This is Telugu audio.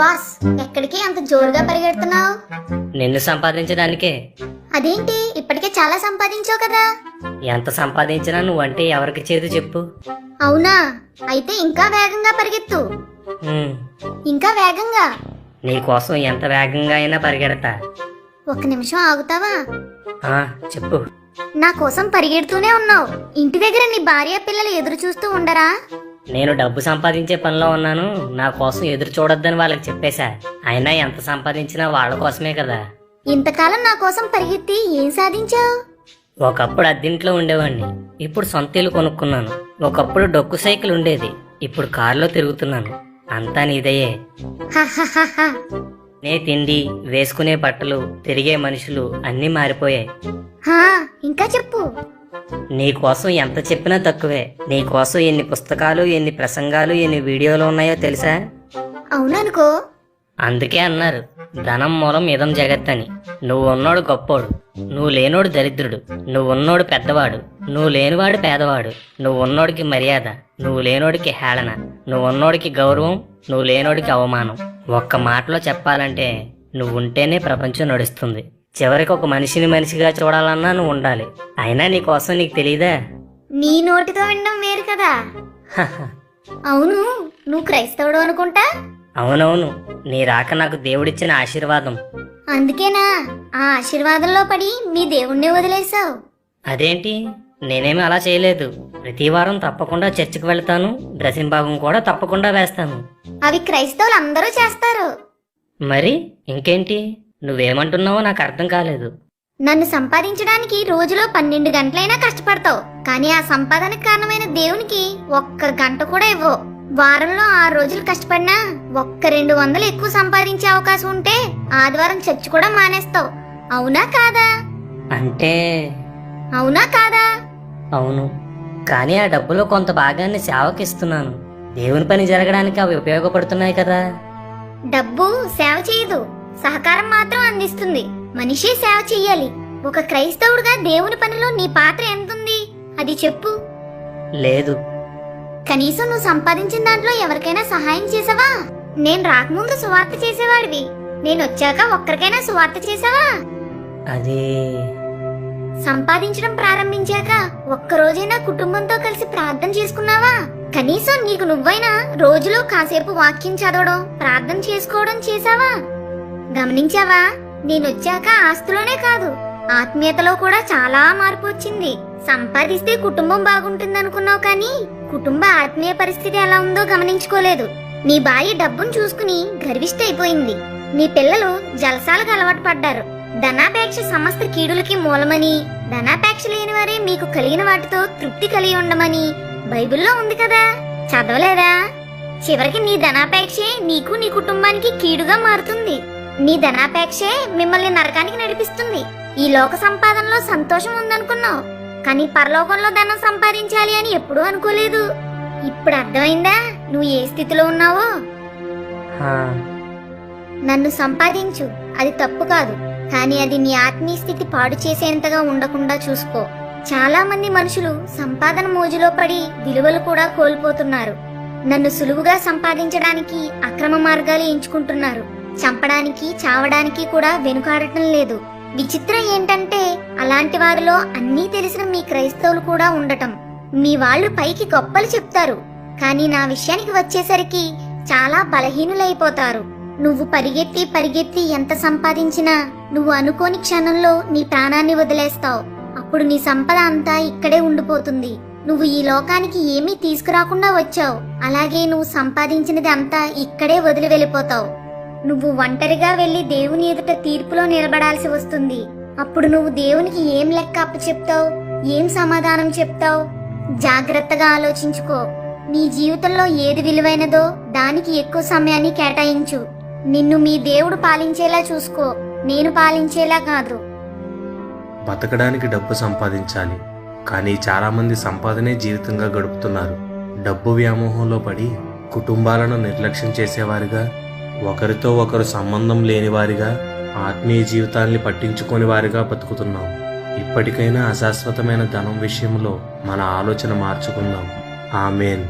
బాస్, ఎక్కడికి అంత జోరుగా పరిగెడుతున్నావు? నిన్ను సంపాదించడానికే. అదేంటి, ఇప్పటికే చాలా సంపాదించావు కదా? ఎంత సంపాదించినా నువ్వంటే ఎవరికి చేదు చెప్పు. అవునా? అయితే ఇంకా వేగంగా పరిగెత్తు. ఉమ్, ఇంకా వేగంగా. నీకోసం ఎంత వేగంగా అయినా పరిగెడతా. ఒక్క నిమిషం ఆగుతావా? ఆ, చెప్పు. నా కోసం పరిగెడుతూనే ఉన్నావు. ఇంటి దగ్గర నీ భార్య పిల్లలు ఎదురు చూస్తూ ఉండరా? నేను డబ్బు సంపాదించే పనిలో ఉన్నాను, నా కోసం ఎదురు చూడొద్దని వాళ్ళకి చెప్పేశా. అయినా ఎంత సంపాదించినా వాళ్ళ కోసమే కదా. ఇంతకాలం నా కోసం పరిగెత్తి ఏం సాధించావు? ఒకప్పుడు అద్దెంట్లో ఉండేవాడిని, ఇప్పుడు సొంత ఇల్లు కొనుక్కున్నాను. ఒకప్పుడు డొక్కు సైకిల్ ఉండేది, ఇప్పుడు కారులో తిరుగుతున్నాను. అంతా నీదయ్యే. హహహహ. నే తిండి, వేసుకునే బట్టలు, తిరిగే మనుషులు అన్నీ మారిపోయాయి. హా, ఇంకా చెప్పు. నీకోసం ఎంత చెప్పినా తక్కువే. నీకోసం ఎన్ని పుస్తకాలు, ఎన్ని ప్రసంగాలు, ఎన్ని వీడియోలు ఉన్నాయో తెలుసా? అవుననుకో. అందుకే అన్నారు ధనం మూలం ఇదం జగత్ అని. నువ్వు ఉన్నోడు గొప్పోడు, నువ్వు లేనోడు దరిద్రుడు. నువ్వు ఉన్నోడు పెద్దవాడు, నువ్వు లేనివాడు పేదవాడు. నువ్వు ఉన్నోడికి మర్యాద, నువ్వు లేనోడికి హేళన. నువ్వు ఉన్నోడికి గౌరవం, నువ్వు లేనోడికి అవమానం. ఒక్క మాటలో చెప్పాలంటే నువ్వు ఉంటేనే ప్రపంచం నడుస్తుంది. చివరికి ఒక మనిషిని మనిషిగా చూడాలన్నా నువ్వు ఉండాలి. అయినా నీకోసం నీకు తెలీదా? నీ నోటితో వినడం వేరు కదా. అవును, నువ్వు క్రైస్తవుడు అనుకుంటా. అవునవును, నీ రాక నాకు దేవుడిచ్చిన ఆశీర్వాదం. అందుకేనా ఆ ఆశీర్వాదంలో పడి మీ దేవుణ్ణి వదిలేసావు? అదేంటి, నేనేమి అలా చేయలేదు. ప్రతి వారం తప్పకుండా చర్చికి వెళ్తాను, డ్రెస్సింగ్ భాగం కూడా తప్పకుండా వేస్తాను. అవి క్రైస్తవులు అందరూ చేస్తారు. మరి ఇంకేంటి? నువ్వేమంటున్నావో నాకు అర్థం కాలేదు. నన్ను సంపాదించడానికి రోజులో 12 గంటలైనా కష్టపడతావు, కానీ ఆ సంపాదనకు కారణమైన దేవునికి ఒక్క గంట కూడా ఇవ్వవు. వారంలో 6 రోజులు కష్టపడినా ఒక్క 200 ఎక్కువ సంపాదించే అవకాశం ఉంటే ఆదివారం చర్చి కూడా మానేస్తావు. అవునా కాదా? అంటే అవునా కాదా? అవును, కానీ ఆ డబ్బులో కొంత భాగాన్ని సేవకిస్తున్నాను. దేవుని పని జరగడానికి అవి ఉపయోగపడుతున్నాయి కదా. డబ్బు సేవ చేయదు, సహకారం మాత్రం అందిస్తుంది. మనిషే సేవ చెయ్యాలి. ఒక క్రైస్తవుడుగా దేవుని పనిలో నీ పాత్ర ఎంతుంది? అది చెప్పు. లేదు. కనీసం నువ్వు సంపాదించిన దాంట్లో ఎవరికైనా సహాయం చేసావా? నేను రాకముందు సువార్త చేసేవాడివి, నేను వచ్చాక ఒక్కరికైనా సువార్త చేసావా? అది సంపాదించడం ప్రారంభించాక ఒక్కరోజైనా కుటుంబంతో కలిసి ప్రార్థన చేసుకున్నావా? కనీసం నీకు నువ్వైనా రోజులో కాసేపు వాక్యం చదవడం, ప్రార్థన చేసుకోవడం చేసావా? గమనించావా? నేనొచ్చాక ఆస్తులోనే కాదు, ఆత్మీయతలో కూడా చాలా మార్పు వచ్చింది. సంపాదిస్తే కుటుంబం బాగుంటుందనుకున్నావు, కానీ కుటుంబ ఆత్మీయ పరిస్థితి ఎలా ఉందో గమనించుకోలేదు. నీ భార్య డబ్బును చూసుకుని గర్విష్ట అయిపోయింది. నీ పిల్లలు జలసాలకు అలవాటు పడ్డారు. ధనాపేక్ష సమస్త కీడులకి మూలమని, ధనాపేక్ష లేని వారే మీకు కలిగిన వాటితో తృప్తి కలిగి ఉండమని బైబిల్లో ఉంది కదా. చదవలేదా? చివరికి నీ ధనాపేక్షే నీకు నీ కుటుంబానికి కీడుగా మారుతుంది. నీ ధనాపేక్షే మిమ్మల్ని నరకానికి నడిపిస్తుంది. ఈ లోక సంపాదనలో సంతోషం ఉందనుకున్నావు, కానీ పరలోకంలో ధనం సంపాదించాలి అని ఎప్పుడూ అనుకోలేదు. ఇప్పుడు అర్థమైందా నువ్వు ఏ స్థితిలో ఉన్నావో? నన్ను సంపాదించు, అది తప్పు కాదు, కానీ అది నీ ఆత్మీయ స్థితి పాడు చేసేంతగా ఉండకుండా చూసుకో. చాలా మంది మనుషులు సంపాదన మోజులో పడి విలువలు కూడా కోల్పోతున్నారు. నన్ను సులువుగా సంపాదించడానికి అక్రమ మార్గాలు ఎంచుకుంటున్నారు. చంపడానికి, చావడానికి కూడా వెనుకాడటం లేదు. విచిత్రం ఏంటంటే అలాంటి వారిలో అన్నీ తెలిసిన మీ క్రైస్తవులు కూడా ఉండటం. మీ వాళ్ళు పైకి గొప్పలు చెప్తారు, కానీ నా విషయానికి వచ్చేసరికి చాలా బలహీనులైపోతారు. నువ్వు పరిగెత్తి పరిగెత్తి ఎంత సంపాదించినా నువ్వు అనుకోని క్షణంలో నీ ప్రాణాన్ని వదిలేస్తావు. అప్పుడు నీ సంపద అంతా ఇక్కడే ఉండిపోతుంది. నువ్వు ఈ లోకానికి ఏమీ తీసుకురాకుండా వచ్చావు, అలాగే నువ్వు సంపాదించినది అంతా ఇక్కడే వదిలి వెళ్ళిపోతావు. నువ్వు ఒంటరిగా వెళ్లి దేవుని ఎదుట తీర్పులో నిలబడాల్సి వస్తుంది. అప్పుడు నువ్వు దేవునికి ఏం లెక్క అప్పు చెప్తావు? ఏం సమాధానం చెప్తావు? జాగ్రత్తగా ఆలోచించుకో. నీ జీవితంలో ఏది విలువైనదో దానికి ఎక్కువ సమయాన్ని కేటాయించు. నిన్ను మీ దేవుడు పాలించేలా చూసుకో, నేను పాలించేలా కాదు. బతకడానికి డబ్బు సంపాదించాలి, కానీ చాలా మంది సంపాదనే జీవితంగా గడుపుతున్నారు. డబ్బు వ్యామోహంలో పడి కుటుంబాలను నిర్లక్ష్యం చేసేవారుగా, ఒకరితో ఒకరు సంబంధం లేనివారిగా, ఆత్మీయ జీవితాన్ని పట్టించుకోని వారిగా బతుకుతున్నాం. ఇప్పటికైనా అశాశ్వతమైన ధనం విషయంలో మన ఆలోచన మార్చుకుందాం. ఆమేన్.